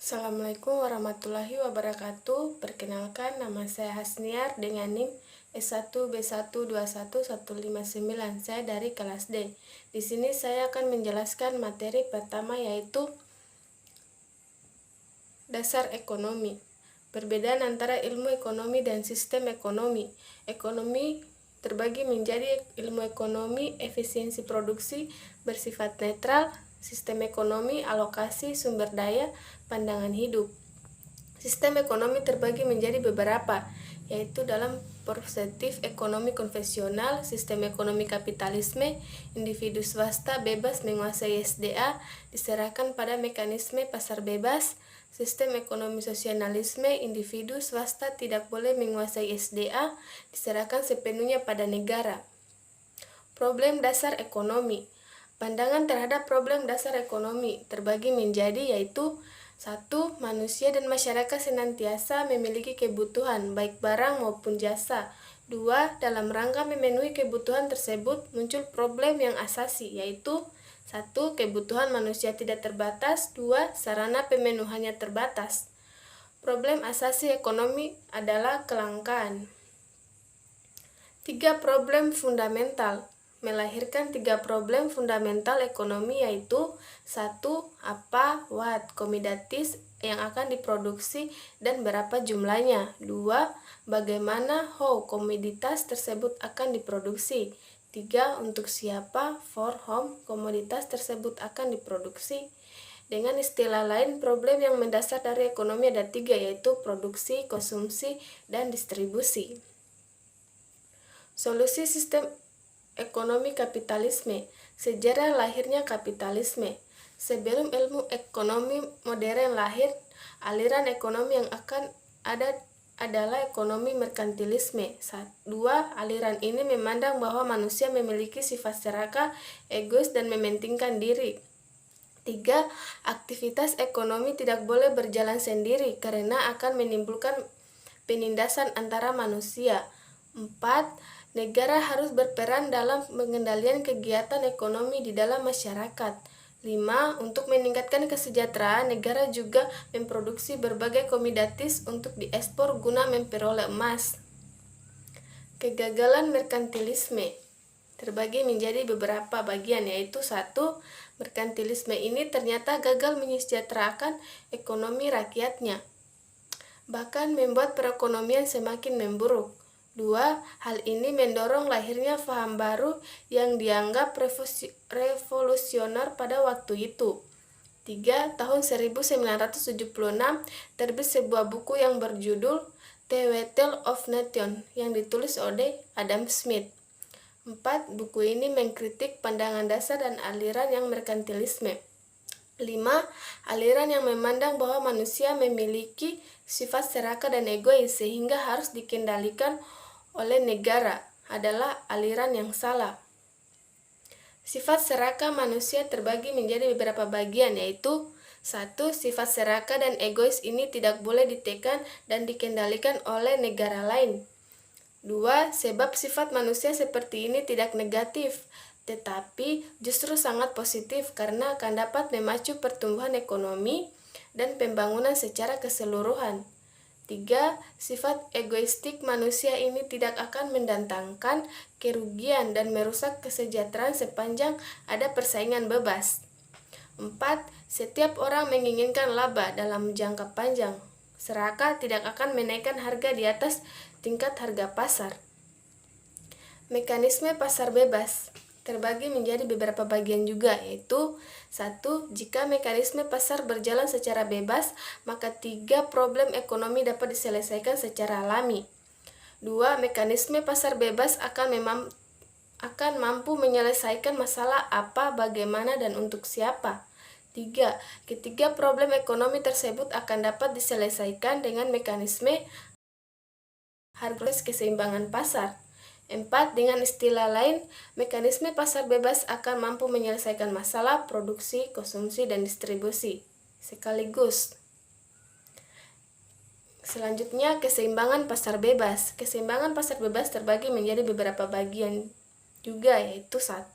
Assalamualaikum warahmatullahi wabarakatuh. Perkenalkan, nama saya Hasniar dengan NIM S1B1211159. Saya dari kelas D. Di sini saya akan menjelaskan materi pertama, yaitu dasar ekonomi. Perbedaan antara ilmu ekonomi dan sistem ekonomi. Ekonomi terbagi menjadi ilmu ekonomi efisiensi produksi bersifat netral, sistem ekonomi alokasi sumber daya, pandangan hidup. Sistem ekonomi terbagi menjadi beberapa, yaitu dalam perspektif ekonomi konvensional, sistem ekonomi kapitalisme, individu swasta bebas menguasai SDA, diserahkan pada mekanisme pasar bebas, sistem ekonomi sosialisme, individu swasta tidak boleh menguasai SDA, diserahkan sepenuhnya pada negara. Problem dasar ekonomi. Pandangan terhadap problem dasar ekonomi terbagi menjadi yaitu 1. Manusia dan masyarakat senantiasa memiliki kebutuhan baik barang maupun jasa. 2. Dalam rangka memenuhi kebutuhan tersebut muncul problem yang asasi, yaitu 1. Kebutuhan manusia tidak terbatas. 2. Sarana pemenuhannya terbatas. Problem asasi ekonomi adalah kelangkaan. 3. Problem fundamental. Melahirkan 3 problem fundamental ekonomi, yaitu 1. Apa, what, komoditas yang akan diproduksi dan berapa jumlahnya. 2. Bagaimana, how, komoditas tersebut akan diproduksi. 3. Untuk siapa, for whom, komoditas tersebut akan diproduksi. Dengan istilah lain, problem yang mendasar dari ekonomi ada 3, yaitu produksi, konsumsi, dan distribusi. Solusi sistem ekonomi kapitalisme. Sejarah lahirnya kapitalisme. Sebelum ilmu ekonomi modern lahir, aliran ekonomi yang akan ada adalah ekonomi merkantilisme. 2. Aliran ini memandang bahwa manusia memiliki sifat serakah, egois, dan mementingkan diri. 3. Aktivitas ekonomi tidak boleh berjalan sendiri karena akan menimbulkan penindasan antara manusia. 4. Negara harus berperan dalam pengendalian kegiatan ekonomi di dalam masyarakat. 5. Untuk meningkatkan kesejahteraan, negara juga memproduksi berbagai komoditas untuk diekspor guna memperoleh emas. Kegagalan merkantilisme terbagi menjadi beberapa bagian, yaitu 1. Merkantilisme ini ternyata gagal menyejahterakan ekonomi rakyatnya, bahkan membuat perekonomian semakin memburuk. 2. Hal ini mendorong lahirnya paham baru yang dianggap revolusioner pada waktu itu. 3. Tahun 1976 terbit sebuah buku yang berjudul The Wealth of Nations yang ditulis oleh Adam Smith. 4. Buku ini mengkritik pandangan dasar dan aliran yang merkantilisme. 5. Aliran yang memandang bahwa manusia memiliki sifat serakah dan egois sehingga harus dikendalikan oleh negara adalah aliran yang salah. Sifat serakah manusia terbagi menjadi beberapa bagian, yaitu 1. Sifat serakah dan egois ini tidak boleh ditekan dan dikendalikan oleh negara lain. 2. Sebab sifat manusia seperti ini tidak negatif, tetapi justru sangat positif karena akan dapat memacu pertumbuhan ekonomi dan pembangunan secara keseluruhan. 3. Sifat egoistik manusia ini tidak akan mendatangkan kerugian dan merusak kesejahteraan sepanjang ada persaingan bebas. 4. Setiap orang menginginkan laba dalam jangka panjang. Serakah tidak akan menaikkan harga di atas tingkat harga pasar. Mekanisme pasar bebas terbagi menjadi beberapa bagian juga, yaitu 1. Jika mekanisme pasar berjalan secara bebas, maka 3 problem ekonomi dapat diselesaikan secara alami. 2. Mekanisme pasar bebas akan mampu menyelesaikan masalah apa, bagaimana, dan untuk siapa. 3. Ketiga problem ekonomi tersebut akan dapat diselesaikan dengan mekanisme harga keseimbangan pasar. 4. Dengan istilah lain, mekanisme pasar bebas akan mampu menyelesaikan masalah produksi, konsumsi, dan distribusi sekaligus. Selanjutnya, keseimbangan pasar bebas. Keseimbangan pasar bebas terbagi menjadi beberapa bagian juga, yaitu 1.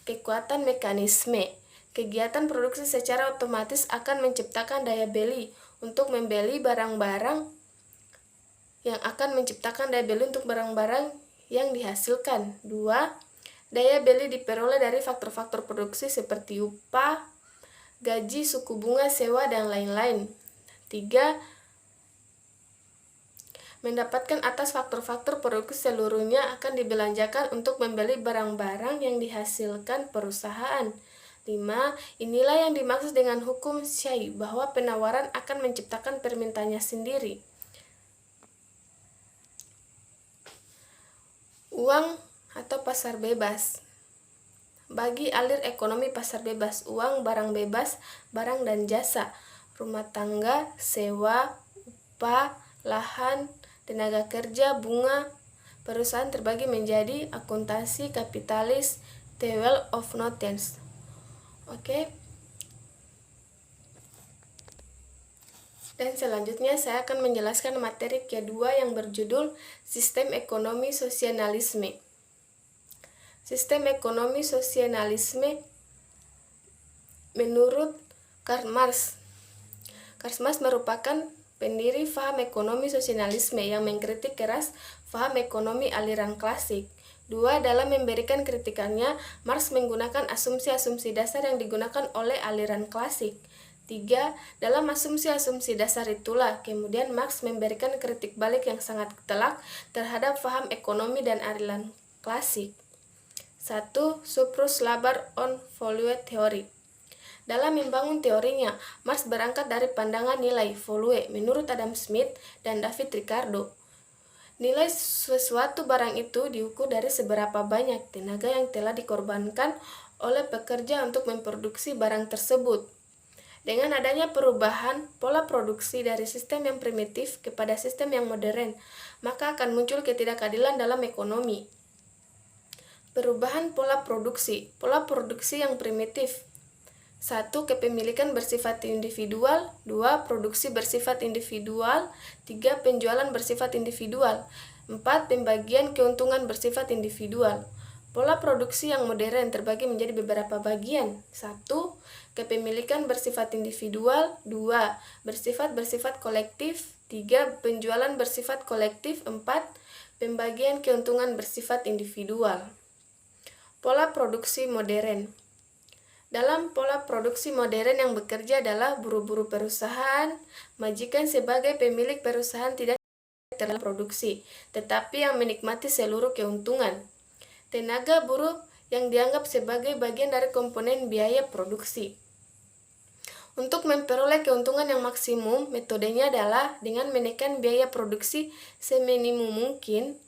Kekuatan mekanisme. Kegiatan produksi secara otomatis akan menciptakan daya beli untuk membeli barang-barang yang akan menciptakan daya beli untuk barang-barang yang dihasilkan. 2. Daya beli diperoleh dari faktor-faktor produksi seperti upah, gaji, suku bunga, sewa, dan lain-lain. 3. Mendapatkan atas faktor-faktor produksi seluruhnya akan dibelanjakan untuk membeli barang-barang yang dihasilkan perusahaan. 5. Inilah yang dimaksud dengan hukum Shay, bahwa penawaran akan menciptakan permintaannya sendiri. Uang atau pasar bebas. Bagi alir ekonomi pasar bebas, uang, barang bebas, barang dan jasa, rumah tangga, sewa, upah, lahan, tenaga kerja, bunga, perusahaan terbagi menjadi akuntansi, kapitalis, table of contents. Oke. Dan selanjutnya saya akan menjelaskan materi kedua yang berjudul Sistem Ekonomi Sosialisme. Sistem ekonomi sosialisme menurut Karl Marx. Karl Marx merupakan pendiri paham ekonomi sosialisme yang mengkritik keras paham ekonomi aliran klasik. 2. Dalam memberikan kritikannya, Marx menggunakan asumsi-asumsi dasar yang digunakan oleh aliran klasik. 3. Dalam asumsi-asumsi dasar itulah, kemudian Marx memberikan kritik balik yang sangat telak terhadap paham ekonomi dan aliran klasik. 1. Surplus labor on value theory. Dalam membangun teorinya, Marx berangkat dari pandangan nilai value menurut Adam Smith dan David Ricardo. Nilai sesuatu barang itu diukur dari seberapa banyak tenaga yang telah dikorbankan oleh pekerja untuk memproduksi barang tersebut. Dengan adanya perubahan pola produksi dari sistem yang primitif kepada sistem yang modern, maka akan muncul ketidakadilan dalam ekonomi. Perubahan pola produksi yang primitif. 1. Kepemilikan bersifat individual. 2. Produksi bersifat individual. 3. Penjualan bersifat individual. 4. Pembagian keuntungan bersifat individual. Pola produksi yang modern terbagi menjadi beberapa bagian. 1. Kepemilikan bersifat individual. 2. Bersifat kolektif. 3. Penjualan bersifat kolektif. 4. Pembagian keuntungan bersifat individual. Pola produksi modern. Dalam pola produksi modern yang bekerja adalah buru-buru perusahaan, majikan sebagai pemilik perusahaan tidak terlibat produksi, tetapi yang menikmati seluruh keuntungan. Tenaga buruh yang dianggap sebagai bagian dari komponen biaya produksi. Untuk memperoleh keuntungan yang maksimum, metodenya adalah dengan menekan biaya produksi seminimum mungkin.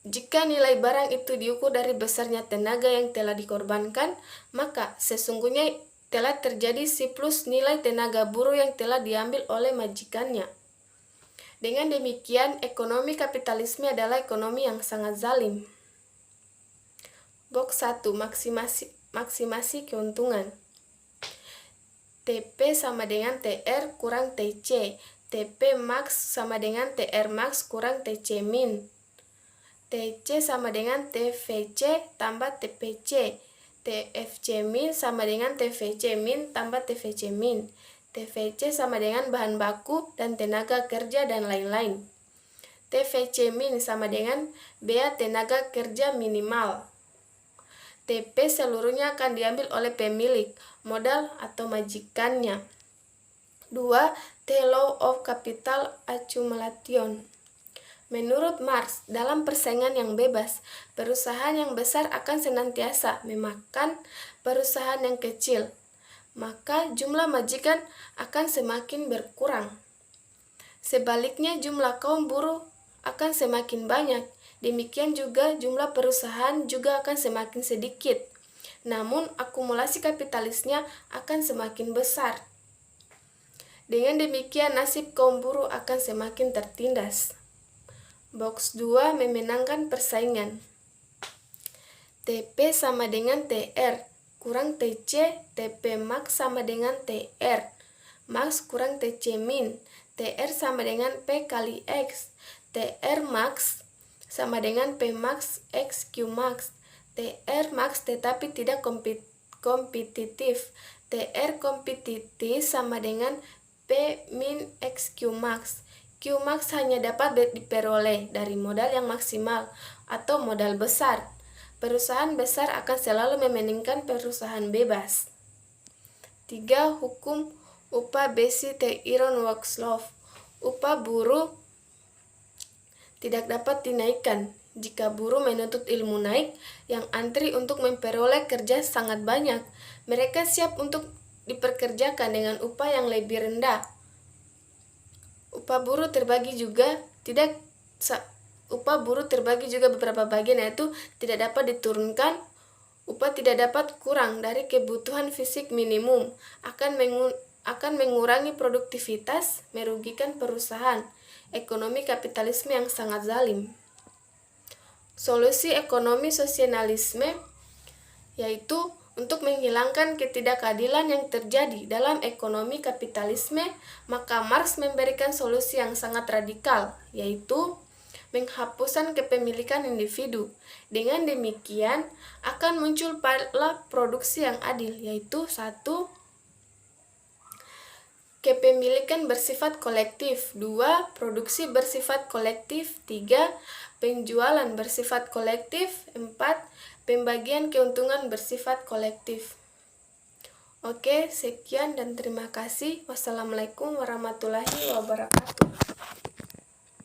Jika nilai barang itu diukur dari besarnya tenaga yang telah dikorbankan, maka sesungguhnya telah terjadi siklus nilai tenaga buruh yang telah diambil oleh majikannya. Dengan demikian, ekonomi kapitalisme adalah ekonomi yang sangat zalim. Box 1. Maksimasi keuntungan. TP sama dengan TR kurang TC. TP max sama dengan TR max kurang TC min. TC sama dengan TVC tambah TPC. TFC min sama dengan TVC min tambah TVC min. TVC sama dengan bahan baku dan tenaga kerja dan lain-lain. TVC min sama dengan bea tenaga kerja minimal. TP seluruhnya akan diambil oleh pemilik, modal atau majikannya. 2. The Law of Capital Accumulation. Menurut Marx, dalam persaingan yang bebas, perusahaan yang besar akan senantiasa memakan perusahaan yang kecil, maka jumlah majikan akan semakin berkurang. Sebaliknya, jumlah kaum buruh akan semakin banyak, demikian juga jumlah perusahaan juga akan semakin sedikit. Namun, akumulasi kapitalisnya akan semakin besar. Dengan demikian, nasib kaum buruh akan semakin tertindas. Box 2 memenangkan persaingan. TP sama dengan TR kurang TC, TP max sama dengan TR max kurang TC min. TR sama dengan P kali X. TR max sama dengan P max X Q max. TR max tetapi tidak kompetitif. TR kompetitif sama dengan P min X Q max. Q max hanya dapat diperoleh dari modal yang maksimal atau modal besar. Perusahaan besar akan selalu mementingkan perusahaan bebas. 3. Hukum upah besi The Iron Works Law. Upah buruh tidak dapat dinaikkan. Jika buruh menuntut ilmu naik, yang antri untuk memperoleh kerja sangat banyak. Mereka siap untuk diperkerjakan dengan upah yang lebih rendah. Upah buruh terbagi juga beberapa bagian, yaitu tidak dapat diturunkan, upah tidak dapat kurang dari kebutuhan fisik minimum, akan mengurangi produktivitas, merugikan perusahaan. Ekonomi kapitalisme yang sangat zalim. Solusi ekonomi sosialisme yaitu untuk menghilangkan ketidakadilan yang terjadi dalam ekonomi kapitalisme, maka Marx memberikan solusi yang sangat radikal, yaitu penghapusan kepemilikan individu. Dengan demikian, akan muncul pola produksi yang adil, yaitu 1. Kepemilikan bersifat kolektif. 2. Produksi bersifat kolektif. 3. Penjualan bersifat kolektif. 4. Pembagian keuntungan bersifat kolektif. Oke, sekian dan terima kasih. Wassalamualaikum warahmatullahi wabarakatuh.